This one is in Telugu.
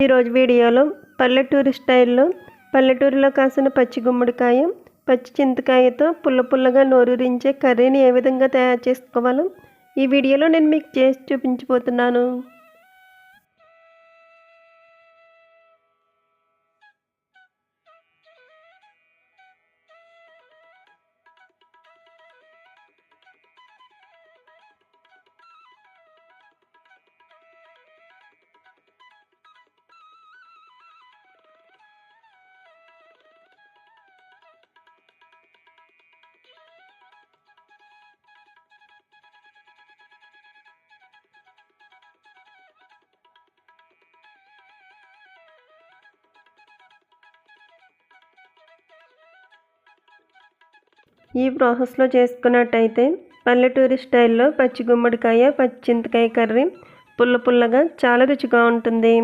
ఈరోజు వీడియోలో పల్లెటూరి స్టైల్లో పల్లెటూరులో కాసిన పచ్చి గుమ్మడికాయ, పచ్చి చింతకాయతో పుల్లగా నోరూరించే కర్రీని ఏ విధంగా తయారు చేసుకోవాలో ఈ వీడియోలో నేను మీకు చేసి చూపించబోతున్నాను. ఈ ప్రాసెస్లో చేసుకున్నట్టయితే పల్లెటూరి స్టైల్లో పచ్చి గుమ్మడికాయ, పచ్చి చింతకాయ కర్రీ పుల్లగా చాలా రుచిగా ఉంటుంది.